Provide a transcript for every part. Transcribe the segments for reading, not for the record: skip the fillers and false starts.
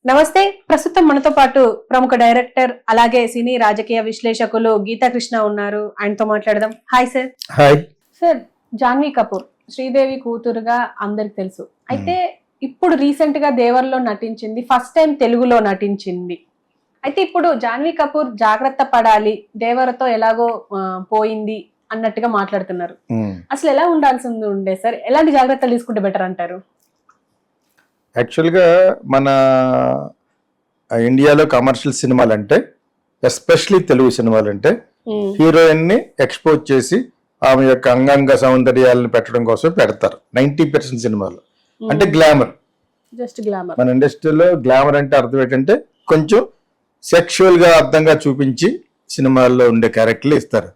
నమస్తే. ప్రస్తుతం మనతో పాటు ప్రముఖ డైరెక్టర్ అలాగే సినీ రాజకీయ విశ్లేషకులు గీతా కృష్ణ ఉన్నారు. ఆయనతో మాట్లాడదాం. Hi sir. Hi sir, Janhvi Kapoor Sridevi కూతురుగా అందరికి తెలుసు. అయితే ఇప్పుడు రీసెంట్ గా దేవర్లో నటించింది, ఫస్ట్ టైం తెలుగులో నటించింది. అయితే ఇప్పుడు జాన్వీ కపూర్ జాగ్రత్త పడాలి, దేవరతో ఎలాగో పోయింది అన్నట్టుగా మాట్లాడుతున్నారు. అసలు ఎలా ఉండాల్సింది ఉండే సార్? ఎలాంటి జాగ్రత్తలు తీసుకుంటే బెటర్ అంటారు? యాక్చువల్గా మన ఇండియాలో కమర్షియల్ సినిమాలు అంటే, ఎస్పెషలీ తెలుగు సినిమాలు అంటే, హీరోయిన్ ని ఎక్స్పోజ్ చేసి ఆమె యొక్క అంగాంగ సౌందర్యాలను పెట్టడం కోసం పెడతారు 90% సినిమాలు. అంటే గ్లామర్, జస్ట్ గ్లామర్. మన ఇండస్ట్రీలో గ్లామర్ అంటే అర్థం ఏంటంటే కొంచెం సెక్షువల్ గా అర్థంగా చూపించి సినిమాల్లో ఉండే క్యారెక్టర్లు ఇస్తారు.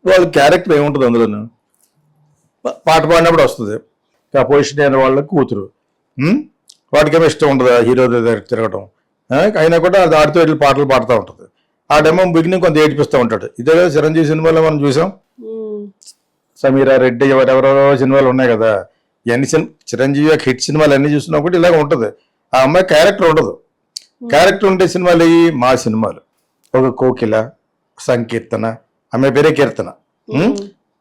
వాళ్ళ క్యారెక్టర్ ఏముంటుంది అందులోను, పాట పాడినప్పుడు వస్తుంది, ఆ పొజిషన్ అయిన వాళ్ళ కూతురు, వాడికేమో ఇష్టం ఉండదు హీరో దగ్గర తిరగటం. అయినా కూడా అది ఆడితో ఇట్లా పాటలు పాడుతూ ఉంటుంది. ఆ డెమో బిగినింగ్ కొంత ఏడిపిస్తూ ఉంటాడు. ఇదే కదా చిరంజీవి సినిమాలో మనం చూసాం, సమీరా రెడ్డి ఎవరెవరో సినిమాలు ఉన్నాయి కదా. ఇవన్నీ చిరంజీవి యొక్క హిట్ సినిమాలు అన్ని చూసినా కూడా ఇలాగ ఉంటుంది. ఆ అమ్మాయి క్యారెక్టర్ ఉండదు. క్యారెక్టర్ ఉండే సినిమాలు ఈ మా సినిమాలు, ఒక కోకిల, సంకీర్తన, ఆమె పేరే కీర్తన,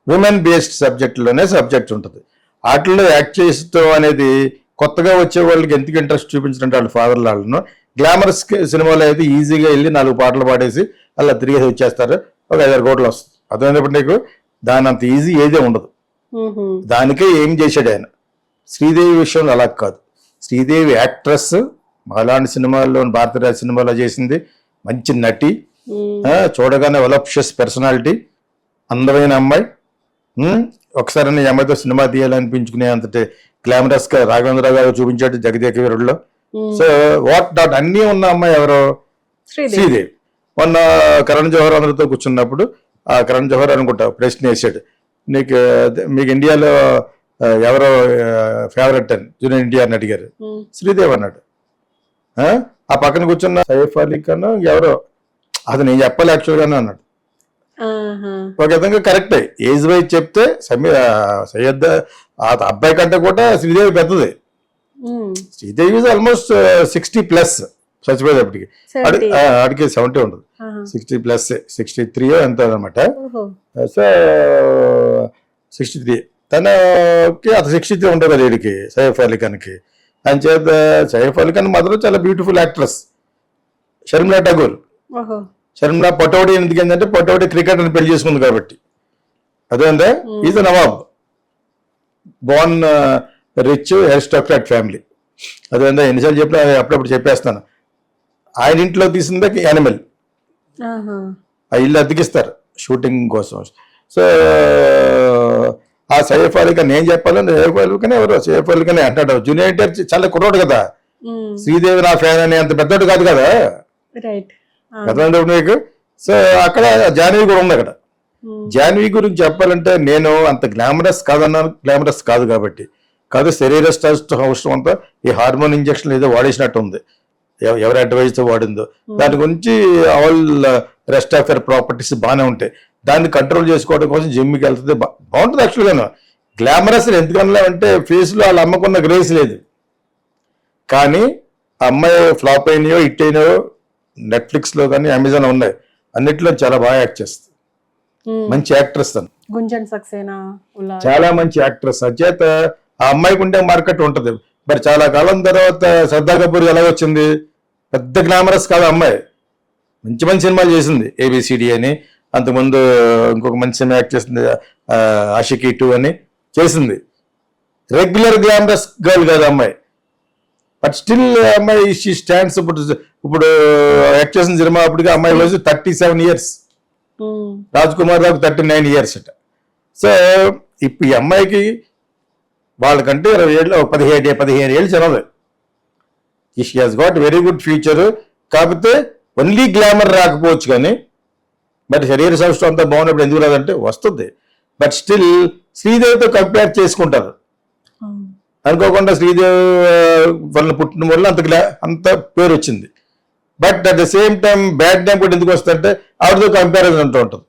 విమెన్ బేస్డ్ సబ్జెక్టులోనే సబ్జెక్ట్ ఉంటుంది. వాటిల్లో యాక్ట్ చేస్తూ అనేది కొత్తగా వచ్చే వాళ్ళకి ఎందుకు ఇంట్రెస్ట్ చూపించినట్టు వాళ్ళ ఫాదర్ వాళ్ళను. గ్లామరస్ సినిమాలో అయితే ఈజీగా వెళ్ళి 4 పాటలు పాడేసి అలా తిరిగేసి వచ్చేస్తారు, ఒక 5-6 కోట్లు వస్తుంది. అర్థమైనప్పుడు నీకు దాని అంత ఈజీ ఏదే ఉండదు. దానికే ఏం చేశాడు ఆయన. శ్రీదేవి విషయంలో అలా కాదు. శ్రీదేవి యాక్ట్రెస్, అలాంటి సినిమాల్లో భారతరాజ సినిమాలో చేసింది, మంచి నటి, చూడగానే వలప్షియస్ పర్సనాలిటీ, అందమైన అమ్మాయి. ఒకసారి ఈ అమ్మాయితో సినిమా తీయాలనిపించుకునే అంతటి గ్లామరస్ గా రాఘవేంద్ర గారు చూపించాడు జగదేక వీరుల్లో. సో వాట్ డాట్ అన్నీ ఉన్న అమ్మాయి ఎవరో శ్రీదేవి. మొన్న కరణ్ జోహర్ అందరితో కూర్చున్నప్పుడు ఆ కరణ్ జోహర్ అనుకుంటా ప్రశ్న వేసాడు, మీకు ఇండియాలో ఎవరో ఫేవరెట్ అని జూనియర్ ఎన్టీఆర్ అని అడిగారు. శ్రీదేవి అన్నాడు. ఆ పక్కన కూర్చున్న సైఫ్ అలీ ఖాన్ ఎవరో, అది నేను చెప్పాలి యాక్చువల్గానే అన్నాడు. ఒక విధంగా కరెక్టే, ఏజ్ వైజ్ చెప్తే సయ్యద్ ఆ అబ్బాయి కంటే కూడా శ్రీదేవి పెద్దది. శ్రీదేవి ఆల్మోస్ట్ 60+ చచ్చిపోయేటప్పటికి, ఆడికి 70 ఉండదు, 60+, 63 ఎంత అనమాట. సో 63 తనకి అత 63 ఉంటుంది కదా వీడికి, సైఫ్ అలీ ఖాన్కి. అని చేత సైఫ్ అలీ ఖాన్ మదర్ చాలా బ్యూటిఫుల్ యాక్ట్రెస్ షర్మిలా ఠాగూర్. షర్మిలా పటౌడీ ఎందుకు ఏంటంటే పటౌడీ క్రికెట్ అని పెళ్లి చేసుకుంది కాబట్టి. అదేంటే is nawab, born rich aristocrat family. అదేంటే ఎన్నిసార్లు చెప్పినా అప్పుడప్పుడు చెప్పేస్తాను. ఆయన ఇంట్లో తీసిందే యానిమల్, ఆ ఇల్లు అద్దెకిస్తారు షూటింగ్ కోసం. సో ఆ సైఫ్ అలీ ఖాన్ ఏం చెప్పాలని సైఫ్ అలీ ఖాన్ ఎవరు సైఫ్ అలీ ఖాన్ అంటాడు. జూనియర్ ఎన్టీఆర్ చాలా కుర్రోడు కదా, శ్రీదేవి నా ఫ్యాన్ అని అంత పెద్దోడు కాదు కదా. మీకు సో అక్కడ జాన్వీ కూడా ఉంది. అక్కడ జాన్వీ గురించి చెప్పాలంటే నేను అంత గ్లామరస్ కాదన్నాను, గ్లామరస్ కాదు కాబట్టి కాదు. శరీర అవసరం అంతా ఈ హార్మోన్ ఇంజక్షన్ ఏదో వాడేసినట్టు ఉంది, ఎవరి అడ్వైజ్ తో వాడిందో. దాని గురించి all rest of your properties బాగానే ఉంటాయి. దాన్ని కంట్రోల్ చేసుకోవడం కోసం జిమ్కి వెళ్తుంది, బాగుంటుంది. యాక్చువల్గా గ్లామరస్ ఎందుకన్నా అంటే ఫేస్ లో వాళ్ళ అమ్మకున్న గ్రేస్ లేదు. కానీ అమ్మాయి ఫ్లాప్ అయినాయో హిట్ అయినాయో నెట్ఫ్లిక్స్ లో కానీ అమెజాన్ ఉన్నాయి, అన్నిట్లో చాలా బాగా యాక్ట్ చేస్తుంది. మంచి యాక్ట్రెస్ తను, చాలా మంచి యాక్ట్రెస్. అచేత ఆ అమ్మాయికి ఉండే మార్కెట్ ఉంటది. మరి చాలా కాలం తర్వాత శ్రద్ధా కపూర్ ఎలా వచ్చింది, పెద్ద గ్లామరస్ కాదు అమ్మాయి, మంచి మంచి సినిమాలు చేసింది, ABCD అని. అంతకుముందు ఇంకొక మంచి సినిమా యాక్ట్ చేసింది, ఆషికీ 2 అని చేసింది. రెగ్యులర్ గ్లామరస్ గర్ల్ కాదు అమ్మాయి, బట్ స్టిల్ అమ్మాయి షీ స్టాండ్స్. ఇప్పుడు యాక్ట్ చేసిన సినిమా అప్పటికి అమ్మాయి వయసు 37 ఇయర్స్, రాజ్ కుమార్ రావు 39 ఇయర్స్ అట. సో ఇప్పుడు ఈ అమ్మాయికి వాళ్ళకంటే 20 ఏళ్ళు 15 ఏళ్ళు చిన్నది. She has got very good future. కాకపోతే ఓన్లీ గ్లామర్ రాకపోవచ్చు కానీ, బట్ శరీర సౌష్ఠవం అంతా బాగున్నప్పుడు ఎందుకు రాదంటే వస్తుంది. బట్ స్టిల్ శ్రీదేవితో కంపేర్ చేసుకుంటారు అనుకోకుండా. శ్రీదేవి వల్ల పుట్టిన వల్ల అంత పేరు వచ్చింది. But at the same time bad time కూడా ఎందుకు వస్తుందంటే ఆవిడతో కంపారిజన్ అంటూ ఉంటుంది.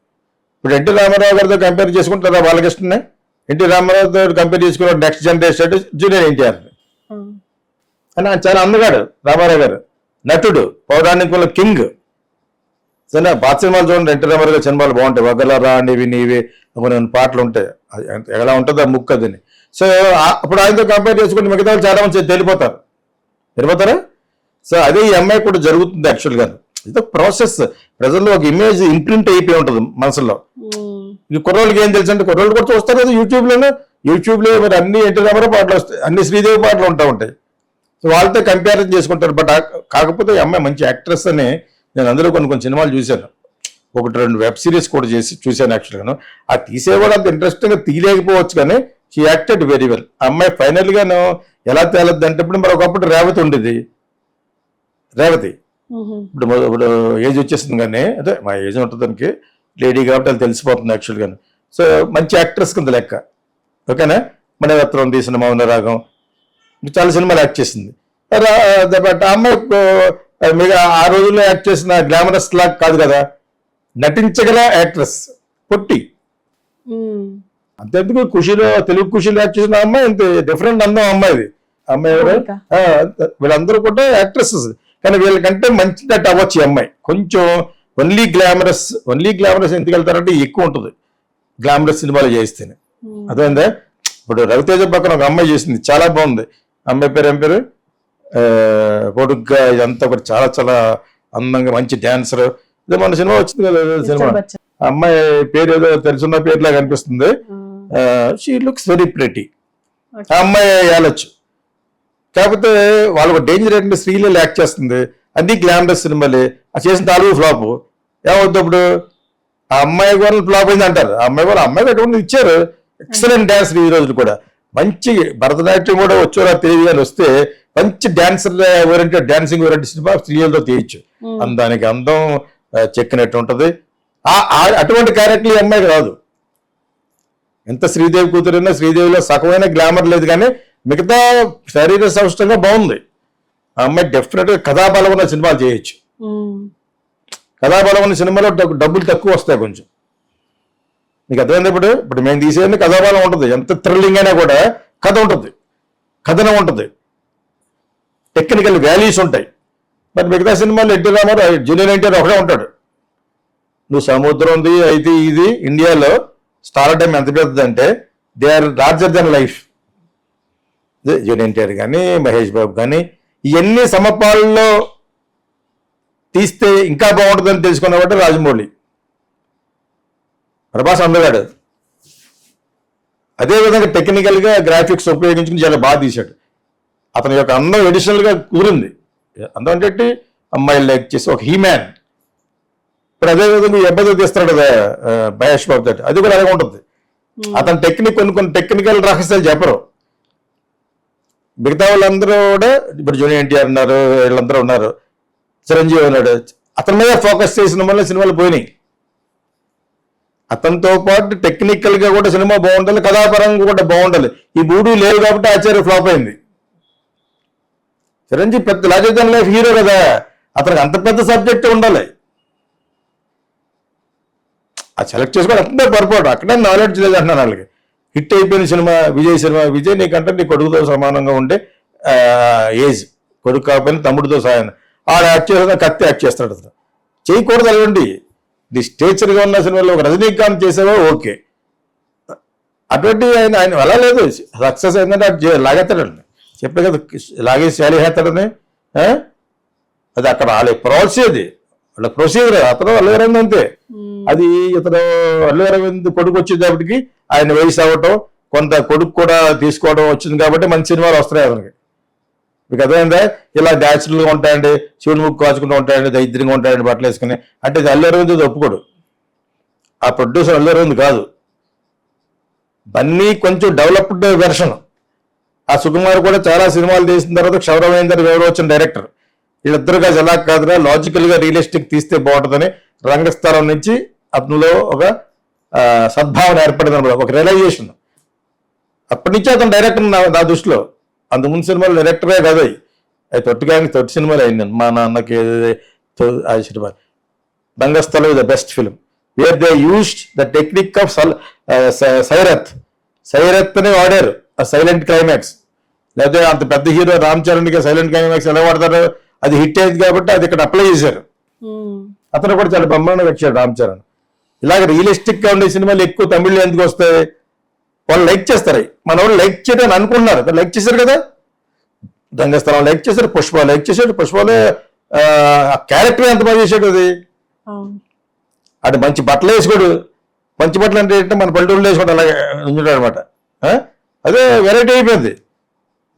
ఇప్పుడు ఎన్టీ రామారావు గారితో కంపేర్ చేసుకుంటారా బాలకృష్ణనే, ఎన్టీ రామారావుతో కంపేర్ చేసుకున్న నెక్స్ట్ జనరేషన్ జూనియర్ ఎన్టీఆర్. కానీ ఆయన చాలా అందగాడు రామారావు గారు, నటుడు, పౌరాణికుల కింగ్. సరే పాత సినిమాలు చూడండి, ఎన్టీ రామారావు గారి సినిమాలు బాగుంటాయి. వగలరా నీవి నీవే కొన్ని పాటలు ఉంటాయి, ఎలా ఉంటుంది ఆ ముక్కు అదని. సో అప్పుడు ఆయనతో కంపేర్ చేసుకుంటే మిగతా వాళ్ళు చాలా మంది వెళ్ళిపోతారా. సో అదే ఈ అమ్మాయి కూడా జరుగుతుంది యాక్చువల్గా. ఇది ప్రాసెస్, ప్రజల్లో ఒక ఇమేజ్ ఇంప్రింట్ అయిపోయి ఉంటుంది మనసులో. ఈ కుర్రోళ్ళకి ఏం తెలుసు అంటే, కుర్రోళ్ళు కూడా చూస్తారు కదా యూట్యూబ్లో మరి అన్ని ఎన్టీ రామారావు పాటలు వస్తాయి, అన్ని శ్రీదేవి పాటలు ఉంటాయి. సో వాళ్ళతో కంపారిజన్ చేసుకుంటారు. బట్ కాకపోతే ఈ అమ్మాయి మంచి యాక్ట్రెస్ అని నేను అందులో కొన్ని సినిమాలు చూశాను, 1-2 వెబ్ సిరీస్ కూడా చూశాను యాక్చువల్గాను. ఆ తీసేవాడు అంత ఇంట్రెస్టింగ్గా తీయలేకపోవచ్చు, కానీ షీ యాక్టెడ్ వెరీ వెల్. ఆ అమ్మాయి ఫైనల్ గాను ఎలా తేలద్దు అంటే, ఇప్పుడు మరి ఒకప్పుడు రేవతి ఉండేది, ఇప్పుడు ఏజ్ వచ్చేస్తుంది, కానీ అదే మా ఏజ్ ఉంటుంది దానికి, లేడీ కాబట్టి అది తెలిసిపోతుంది యాక్చువల్గాను. సో మంచి యాక్ట్రెస్ కింద లెక్క. ఓకేనా. మణిరత్నం తీసిన మౌన రాగం, చాలా సినిమాలు యాక్ట్ చేసింది. బట్ ఆ అమ్మాయి మిగతా ఆ రోజుల్లో యాక్ట్ చేసిన గ్లామరస్ లాగా కాదు కదా, నటించగల యాక్ట్రెస్, పొట్టి. అంతెందుకు ఖుషీలో, తెలుగు ఖుషీలో యాక్ట్ చేసిన అమ్మాయి అంతే డిఫరెంట్ అందం అమ్మాయిది. అమ్మాయి వీళ్ళందరూ కూడా యాక్ట్రెసెస్, కానీ వీళ్ళకంటే మంచి నటి అవ్వచ్చు ఈ అమ్మాయి. కొంచెం ఓన్లీ గ్లామరస్ ఎందుకు వెళ్తారంటే ఎక్కువ ఉంటుంది గ్లామరస్ సినిమాలు చేస్తేనే. అదేందా ఇప్పుడు రవితేజ పక్కన ఒక అమ్మాయి చేసింది, చాలా బాగుంది. అమ్మాయి పేరు ఏం పేరు, పొడుగ్గా, ఇదంతా ఒకటి చాలా చాలా అందంగా మంచి డాన్సర్. ఇదే మన సినిమా వచ్చింది కదా సినిమా, అమ్మాయి పేరు ఏదో తెలుసున్న పేరులాగా అనిపిస్తుంది. She looks very pretty. ఆ అమ్మాయి వెళ్ళొచ్చు. కాకపోతే వాళ్ళకు డేంజర్ ఏంటంటే శ్రీలీల యాక్ట్ చేస్తుంది, అన్ని గ్లామరస్ సినిమాలే. ఆ చేసిన 4 ఫ్లాప్. ఏమవుతుంది అప్పుడు, ఆ అమ్మాయి కూడా ఫ్లాప్ అయింది అంటారు. ఆ అమ్మాయి అటువంటి ఇచ్చారు, ఎక్సలెంట్ డాన్స్. ఈ రోజులు కూడా మంచి భరతనాట్యం కూడా వచ్చారు తెలియదు అని వస్తే, మంచి dancer oriented, dancing oriented cinema శ్రీలీలతో తీయచ్చు. అందానికి అందం చెక్కినట్టు ఉంటది. అటువంటి క్యారెక్టర్ ఈ అమ్మాయికి రాదు. ఎంత శ్రీదేవి కూతురైనా శ్రీదేవిలో సగమైన గ్లామర్ లేదు, కానీ మిగతా శరీర సౌష్టంగా బాగుంది. ఆ అమ్మాయి డెఫినెట్ గా కథాబలం ఉన్న సినిమాలు చేయొచ్చు. కథాబలం ఉన్న సినిమాలో డబ్బులు తక్కువ వస్తాయి కొంచెం. మీకు అర్థమైంది. ఇప్పుడు మేము తీసేది కథాబలం ఉంటుంది, ఎంత థ్రిల్లింగ్ అయినా కూడా కథ ఉంటుంది, కథనం ఉంటుంది, టెక్నికల్ వాల్యూస్ ఉంటాయి. మరి మిగతా సినిమాలు ఎన్టీ రామారావు జూనియర్ ఎన్టీఆర్ ఒకడే ఉంటాడు. నువ్వు సముద్రం ఉంది అయితే ఇది ఇండియాలో స్టార్ టైం ఎంత పెద్దదంటే they are larger than life. Junior NTR కానీ మహేష్ బాబు కానీ ఇవన్నీ సమపాల్లో తీస్తే ఇంకా బాగుంటుందని తెలుసుకున్నవాడు రాజమౌళి. ప్రభాస్ అందగాడు. అదేవిధంగా టెక్నికల్గా గ్రాఫిక్స్ ఉపయోగించుకుని చాలా బాగా తీశాడు. అతని యొక్క అందం ఎడిషనల్గా కూరింది. అందం అంటే అమ్మాయిలు లైక్ చేసి ఒక హీమ్యాన్. ఇప్పుడు అదేవిధంగా ఎబ్బతో తీస్తాడు కదా మహేష్ బాబు తోటి, అది కూడా అలాగే ఉంటుంది. అతని టెక్నిక్ కొన్ని టెక్నికల్ రహస్యాలు చెప్పరు. మిగతా వాళ్ళందరూ కూడా ఇప్పుడు జూనియర్ ఎన్టీఆర్ ఉన్నారు, వీళ్ళందరూ ఉన్నారు, చిరంజీవి ఉన్నాడు. అతని మీద ఫోకస్ చేసిన వల్ల సినిమాలు పోయినాయి. అతనితో పాటు టెక్నికల్ గా కూడా సినిమా బాగుండాలి, కథాపరంగా కూడా బాగుండాలి. ఈ 3 లేవు కాబట్టి ఆచార్య ఫ్లాప్ అయింది. చిరంజీవి పెద్ద లార్జర్ లైఫ్ హీరో కదా, అతనికి అంత పెద్ద సబ్జెక్ట్ ఉండాలి. అది సెలెక్ట్ చేసుకోవడం అక్కడే పొరపాటు, అక్కడే నాలెడ్జ్ లేదు అంటున్నాను వాళ్ళకి. హిట్ అయిపోయిన సినిమా విజయ్ నీకంటే నీ కొడుకుతో సమానంగా ఉండే ఏజ్, కొడుకు కాకపోయినా తమ్ముడితో సాయం. ఆడ యాక్ట్ చేస్తా, కత్తి యాక్ట్ చేస్తాడు. అతను చేయకూడదు అలాంటి ది స్టేచర్గా ఉన్న సినిమాలో ఒక రజనీకాంత్ చేసేవో ఓకే, అటువంటి ఆయన అలా లేదు. సక్సెస్ అయిందంటే లాగేస్తాడండి, చెప్పే కదా లాగేసి వేస్తాడని. అది అక్కడ వాళ్ళ ప్రొసీజర్, వాళ్ళ ప్రొసీజర్. అతను అల్లు అరవింద్ అంతే. అది ఇతను అల్లు అరవింద్ కొడుకు వచ్చేటప్పటికి ఆయన వయసు అవ్వటం, కొంత కొడుకు కూడా తీసుకోవడం వచ్చింది కాబట్టి మంచి సినిమాలు వస్తున్నాయి అతనికి. మీకు అర్థమైందా? ఇలా న్యాచురల్గా ఉంటాయండి, శివుని ముక్కు కాచుకుంటూ ఉంటాయండి, దరిద్రంగా ఉంటాయండి బట్టలు వేసుకుని అంటే ఇది అల్లు అరవింద్ ఒప్పుకోడు. ఆ ప్రొడ్యూసర్ అల్లు అరవింద్ కాదు. బన్నీ కొంచెం డెవలప్డ్ వెర్షన్. ఆ సుకుమార్ కూడా చాలా సినిమాలు తీసిన తర్వాత క్షౌరవేందర్ ఎవరు వచ్చిన డైరెక్టర్. వీళ్ళిద్దరుగా ఎలా కాదురా లాజికల్ గా రియలిస్టిక్ తీస్తే బాగుంటుందని రంగస్థలం నుంచి అతనిలో ఒక సద్భావన ఏర్పడింది అనమాట, ఒక రియలైజేషన్. అప్పటి నుంచి అతను డైరెక్టర్ నా దృష్టిలో. అంతకుముందు సినిమాలు డైరెక్టరే కాదు, అవి తొట్టి సినిమాలు అయింది. మా నాన్నకి ఆ cinema Rangasthalam is the best film where they used the technique of Sairat అని వాడారు, ఆ సైలెంట్ క్లైమాక్స్. లేకపోతే అంత పెద్ద హీరో రామ్ చరణ్కి సైలెంట్ క్లైమాక్స్ ఎలా వాడతారు, అది హిట్ అయింది కాబట్టి అది ఇక్కడ అప్లై చేశారు. అతను కూడా చాలా బ్రహ్మాండంగా వచ్చాడు రామ్ చరణ్. ఇలాగ రియలిస్టిక్ గా ఉండే సినిమాలు ఎక్కువ తమిళ్లో ఎందుకు వస్తాయి, వాళ్ళు లైక్ చేస్తారు. మన వాళ్ళు లైక్ చేయడం అనుకున్నారు, లైక్ చేశారు కదా. రంగస్థలం లైక్ చేశారు, పుష్ప లైక్ చేశాడు. పుష్పలో క్యారెక్టర్ ఎంత బాగా చేశాడు. అది అటు మంచి బట్టలు వేసుకోడు. మంచి బట్టలు అంటే ఏంటంటే మన పల్లెటూరులో వేసుకోవడం అలాగే ఉంచుతాడు అనమాట. అదే వెరైటీ అయిపోయింది.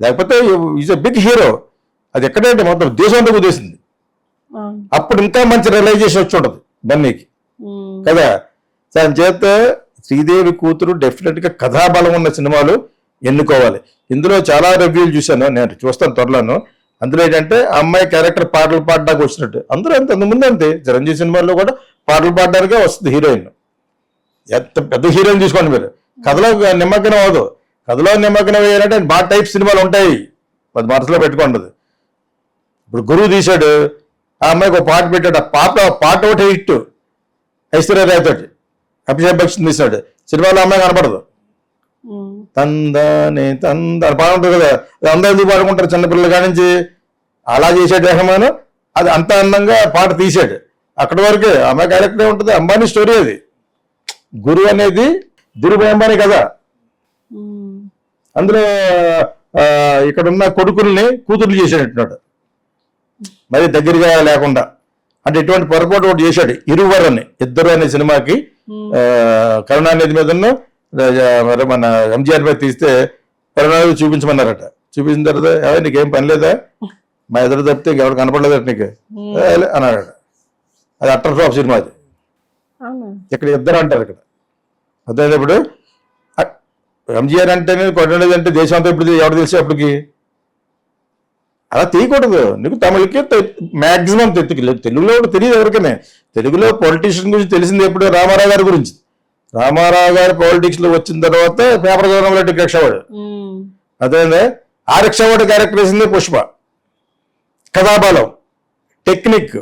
లేకపోతే ఈజ్ ఎ బిగ్ హీరో. అది ఎక్కడంటే మొత్తం దేశంలో కుదేసింది. అప్పుడు ఇంకా మంచి రియలైజేషన్ వచ్చి ఉంటుంది బన్నీకి కదా. దాని చేత శ్రీదేవి కూతురు డెఫినెట్ గా కథాబలం ఉన్న సినిమాలు ఎన్నుకోవాలి. ఇందులో చాలా రివ్యూలు చూశాను, నేను చూస్తాను త్వరలోను. అందులో ఏంటంటే ఆ అమ్మాయి క్యారెక్టర్ పాటలు పాడడానికి వచ్చినట్టు. అందరూ అంతే, అంతకుముందు అంతే. చిరంజీవి సినిమాల్లో కూడా పాటలు పాడడానికే వస్తుంది హీరోయిన్. ఎంత పెద్ద హీరోయిన్ తీసుకోండి మీరు, కథలో నిమగ్నం అవ్వదు. కథలో నిమగ్నం అయ్యారంటే బాగా టైప్ సినిమాలు ఉంటాయి, అది మనసులో పెట్టుకోండి. ఇప్పుడు గురువు తీశాడు, ఆ అమ్మాయికి ఒక పాట పెట్టాడు. ఆ పాట ఒకటి హిట్ ఐశ్వర్యరాయ్ తోటి. అభిషేక్ బచ్చన్ తీశాడు. సినిమాలో అమ్మాయి కనపడదు. తందానే తందని పాట ఉంటుంది కదా, అది అందరూ ఎందుకు పాడుకుంటారు చిన్నపిల్లల కాడి నుంచి. అలా చేసాడు రెహమాన్. అది అంత అందంగా పాట తీసాడు. అక్కడి వరకే అమ్మాయి క్యారెక్టర్ ఉంటుంది. అంబానీ స్టోరీ అది. గురువు అనేది ధీరుభాయ్ అంబానీ కదా. అందులో ఇక్కడున్న కొడుకుల్ని కూతుర్లు చేసేటట్టున్నాడు, మరి దగ్గరగా లేకుండా. అంటే ఇటువంటి పొరపాటు ఒకటి చేశాడు. ఇరువరు అని, ఇద్దరు అనే సినిమాకి కరుణానిధి మీద మరి మన ఎంజీఆర్ మీద తీస్తే కరుణానిధి చూపించమన్నారట. చూపించిన తర్వాత నీకేం పని లేదా, మా ఎదురు తప్పితే ఇంకెవరు కనపడలేదట నీకు అన్నాడట. అది అట్టర్ ఫ్లాప్ సినిమా. అది ఇక్కడ ఇద్దరు అంటారు. ఇక్కడ అదేప్పుడు ఎంజీఆర్ అంటేనే కరుణానిధి అంటే దేశం అంతా ఇప్పుడు ఎవరు తెలిసి అప్పటికి. అలా తీయకూడదు. నీకు తమిళకి మ్యాక్సిమం తెలుగులో కూడా తెలియదు ఎవరికైనా. తెలుగులో పొలిటీషియన్ గురించి తెలిసింది ఎప్పుడు, రామారావు గారి గురించి. రామారావు గారి పాలిటిక్స్ లో వచ్చిన తర్వాత పేపర్ చదవడంలో రిక్షావాడు. అదే ఆ రిక్షావాడు క్యారెక్టర్ వేసింది పుష్ప. కథాబలం, టెక్నిక్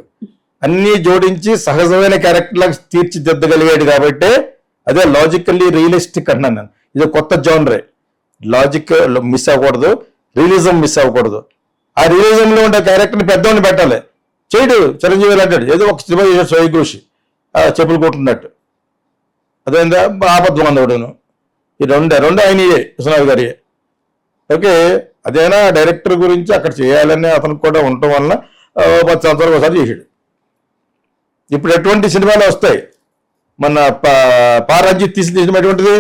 అన్ని జోడించి సహజమైన క్యారెక్టర్ లాగా తీర్చిదిద్దగలిగాడు కాబట్టి అదే లాజికల్లీ రియలిస్టిక్ అంటున్నాను నేను. ఇది కొత్త జోనరే. లాజిక్ మిస్ అవ్వకూడదు, రియలిజం మిస్ అవ్వకూడదు. ఆ రియలిజం లో ఉండే క్యారెక్టర్ని పెద్దవాడిని పెట్టాలి. చేయడు చిరంజీవి అంటాడు, ఏదో ఒక సినిమా చేశాడు స్వయంకృషి, చెప్పులు కొట్టున్నట్టు. అదేందా ఆపద్వందవుడును. ఈ రెండు ఆయనయే, విశ్వనాథ్ గారి. ఓకే, అదేనా డైరెక్టర్ గురించి అక్కడ చేయాలని అతనికి కూడా ఉండటం వలన 10 సంవత్సరాలు ఒకసారి చేశాడు. ఇప్పుడు ఎటువంటి సినిమాలు వస్తాయి. మన పారంజిత్ తీసిన సినిమా ఎటువంటిది,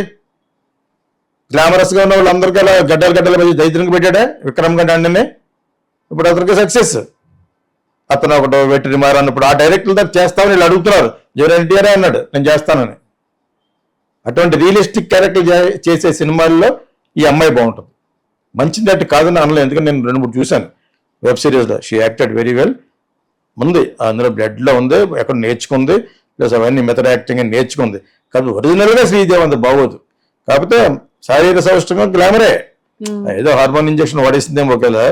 గ్లామరస్ గా ఉన్న వాళ్ళందరికీ అలా గడ్డల మధ్య దైత్యంగా పెట్టాడా విక్రమ్ గడ్డ అండి. ఇప్పుడు అతనికి సక్సెస్. అతను ఒకటి వెట్టి మారన్నప్పుడు ఆ డైరెక్టర్ దగ్గర చేస్తామని వీళ్ళు అడుగుతున్నారు. జగన్ ఎన్టీఆర్ అన్నాడు నేను చేస్తానని. అటువంటి రియలిస్టిక్ క్యారెక్టర్ చేసే సినిమాల్లో ఈ అమ్మాయి బాగుంటుంది. మంచి నటి కాదని అనలేదు, ఎందుకంటే నేను 2-3 చూశాను వెబ్ సిరీస్లో. She acted very well. ఉంది అందులో బ్లడ్లో ఉంది, ఎక్కడ నేర్చుకుంది, ప్లస్ అవన్నీ మెథడ్ యాక్టింగ్ అని నేర్చుకుంది. కాబట్టి ఒరిజినల్గా శ్రీదేవి అంత బాగోదు. కాకపోతే శారీరక సౌష్ఠంగా గ్లామరే, ఏదో హార్మోన్ ఇంజక్షన్ వాడేసిందేమో ఒకేలా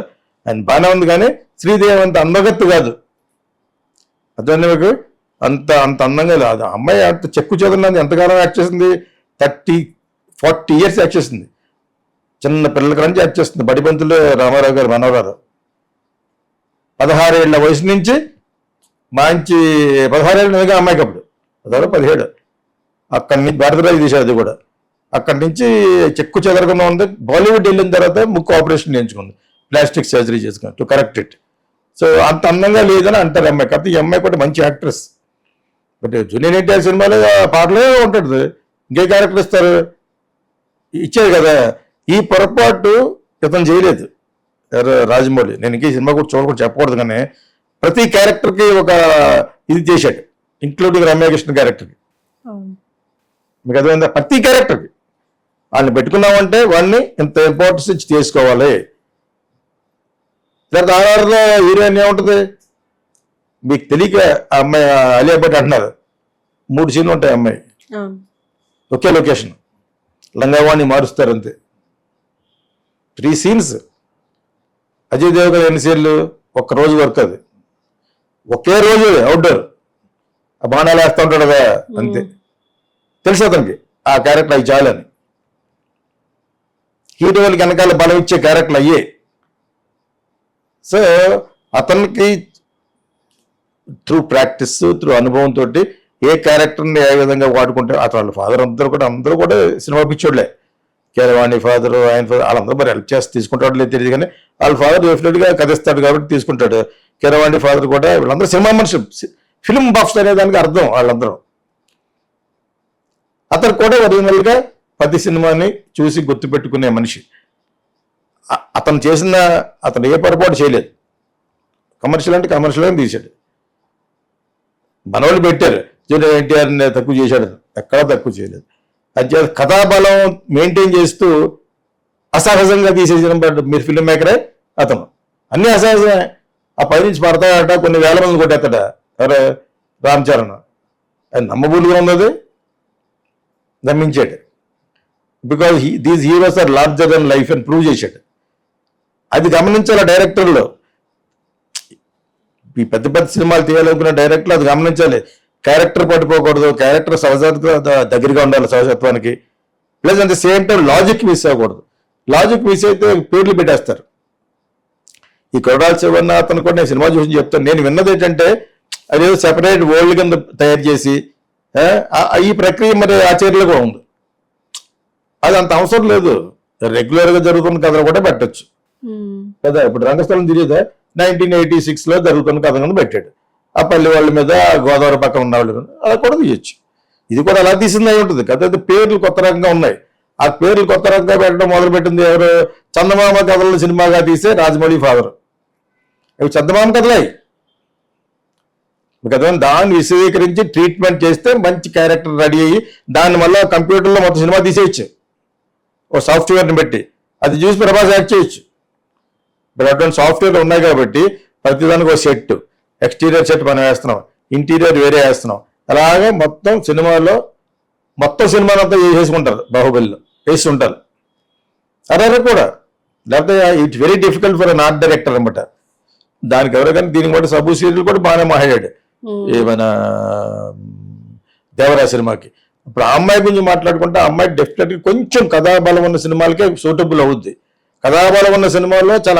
ఆయన బాగానే ఉంది. కానీ శ్రీదేవి అంత అందగత్తు కాదు. అదే మీకు అంత అందంగా లేదు. అమ్మాయి అంత చెక్కు చెదరని ఎంతకాలం యాక్ట్ చేసింది, 30-40 ఇయర్స్ యాక్ట్ చేసింది. చిన్న పిల్లల నుంచి యాక్ట్ చేస్తుంది. బడిబంతులు రామారావు గారు మనవరారు. 16 ఏళ్ల వయసు నుంచి మంచి 16 ఏళ్ళ అమ్మాయికి అప్పుడు 17 అక్కడి నుంచి భారతరాజు తీశారు. అది కూడా అక్కడి నుంచి చెక్కు చెదరకుండా ఉంది. బాలీవుడ్ వెళ్ళిన తర్వాత ముక్కు ఆపరేషన్ చేయించుకుంది, ప్లాస్టిక్ సర్జరీ చేసుకుని టు కరెక్ట్ ఇట్. సో అంత అందంగా లేదని అంటారు అమ్మాయి. కాకపోతే ఈ అమ్మాయి కూడా మంచి యాక్ట్రెస్. బట్ జూనియర్ ఎన్టీఆర్ సినిమాలో పాటలే ఉంటుంది, ఇంకే క్యారెక్టర్ ఇస్తారు, ఇచ్చేది కదా. ఈ పొరపాటు ఇతను చేయలేదు రాజమౌళి. నేను ఇంకే సినిమా కూడా చూడకూడదు చెప్పకూడదు, కానీ ప్రతి క్యారెక్టర్కి ఒక ఇది చేశాడు, ఇంక్లూడింగ్ రమ్యకృష్ణ క్యారెక్టర్కి. మీకు అర్థమైందా? ప్రతి క్యారెక్టర్కి వాళ్ళని పెట్టుకున్నామంటే వాడిని ఇంత ఇంపార్టెన్స్ ఇచ్చి చేసుకోవాలి. తర్వాత ఆర్ఆర్లో హీరోయిన్ ఏముంటుంది మీకు తెలియక ఆ అమ్మాయి అలియా భట్ అంటున్నారు. 3 సీన్లు ఉంటాయి అమ్మాయి, ఒకే లొకేషన్, లంగావాణి మారుస్తారు అంతే. 3 సీన్స్. అజయ్ దేవగన్ ఎన్ని సీన్లు, ఒక్క రోజు వర్క్. అది ఒకే రోజు అవుట్డోర్, ఆ బాణాలు వేస్తూ ఉంటాడు కదా అంతే. తెలుసు అతనికి ఆ క్యారెక్టర్ అవి చాలని. హీరోలకి వెనకాల బలం ఇచ్చే క్యారెక్టర్లు అయ్యే. సో అతనికి త్రూ ప్రాక్టీస్, త్రూ అనుభవంతో ఏ క్యారెక్టర్ని ఏ విధంగా వాడుకుంటే అతను వాళ్ళ ఫాదర్ అందరూ కూడా సినిమా పిచ్చోడ్లే. కీరవాణి ఫాదర్, ఆయన ఫాదర్ వాళ్ళందరూ మరి హెల్ప్ చేసి తీసుకుంటాడు లేదు తెలియదు, కానీ వాళ్ళ ఫాదర్ డెఫినెట్గా కథిస్తాడు కాబట్టి తీసుకుంటాడు. కీరవాణి ఫాదర్ కూడా వీళ్ళందరూ సినిమా మనుషులు, ఫిల్మ్ బఫ్స్ అనే దానికి అర్థం వాళ్ళందరూ. అతను కూడా ఒరిజినల్గా ప్రతి సినిమాని చూసి గుర్తుపెట్టుకునే మనిషి. అతను ఏ పొరపాటు చేయలేదు. కమర్షియల్ అంటే కమర్షియల్గా తీశాడు. మనవాళ్ళు పెట్టారు జూనియర్ ఎన్టీఆర్ తక్కువ చేశాడు, ఎక్కడా తక్కువ చేయలేదు. అది కథాబలం మెయింటైన్ చేస్తూ అసహజంగా తీసేసిన మీరు ఫిల్మ్ మేకరే అతను. అన్ని అసహజమే. ఆ పైనుంచి పడతాడట, కొన్ని వేల మంది కొట్టేస్తాడ ఎవరు రామ్ చరణ్. అది నమ్మబుల్గా ఉన్నది, నమ్మించాడు. Because these heroes are larger than life అని ప్రూవ్ చేశాడు. అది గమనించాలి డైరెక్టర్లు. ఈ పెద్ద పెద్ద సినిమాలు తీయాలనుకున్న డైరెక్టర్లు అది గమనించాలి. క్యారెక్టర్ పడిపోకూడదు, క్యారెక్టర్ సహజత్వ దగ్గరగా ఉండాలి సహజత్వానికి. Plus at the same time logic miss అవ్వకూడదు. లాజిక్ మిస్ అయితే పేర్లు పెట్టేస్తారు. ఈ కొరడాల శివన్న అతను కూడా నేను సినిమా చూసి చెప్తాను. నేను విన్నది ఏంటంటే అదేదో సెపరేట్ వరల్డ్ కింద తయారు చేసి ఈ ప్రక్రియ మరి ఆచర్యలుగా ఉంది. అది అంత అవసరం లేదు. రెగ్యులర్గా జరుగుతున్న కథలు కూడా పెట్టచ్చు కదా. ఇప్పుడు రంగస్థలం తిరిగితే 1986లో జరుగుతున్న కథ కింద పెట్టాడు. ఆ పల్లె వాళ్ళ మీద గోదావరి పక్కన ఉన్నవాళ్ళు అలా కూడా తీయచ్చు. ఇది కూడా అలా తీసింది అయి ఉంటుంది. కాకపోతే పేర్లు కొత్త రకంగా ఉన్నాయి. ఆ పేర్లు కొత్త రకంగా పెట్టడం మొదలుపెట్టింది ఎవరు? చందమామ కథలను సినిమాగా తీసే రాజమౌళి ఫాదర్. అవి చందమామ కథలే కదా. దాన్ని విశదీకరించి ట్రీట్మెంట్ చేస్తే మంచి క్యారెక్టర్ రెడీ అయ్యి దాన్ని మళ్ళీ కంప్యూటర్లో మొత్తం సినిమా తీసేయచ్చు ఓ సాఫ్ట్వేర్ని పెట్టి. అది చూసి ప్రభాస్ యాక్ట్ చేయొచ్చు. ఇప్పుడు అటువంటి సాఫ్ట్వేర్లు ఉన్నాయి కాబట్టి ప్రతిదానికి ఒక సెట్, ఎక్స్టీరియర్ సెట్ మనం వేస్తున్నాం, ఇంటీరియర్ వేరే వేస్తున్నాం. అలాగే మొత్తం సినిమాలో మొత్తం సినిమానంతా వేసుకుంటారు. బాహుబలిలో వేసి ఉంటారు. అలాగే కూడా లేకపోతే it's very difficult for an art director అనమాట. దానికి ఎవరికైనా దీనికి కూడా సబు సీరియల్ కూడా బాగానే మాట్లాడాడు ఏమైనా దేవరా సినిమాకి. ఇప్పుడు ఆ అమ్మాయి గురించి మాట్లాడుకుంటే ఆ అమ్మాయి డెఫినెట్గా కొంచెం కథాబలం ఉన్న సినిమాలకే సూటబుల్ అవుద్ది. కథాబలం ఉన్న సినిమాల్లో చాలా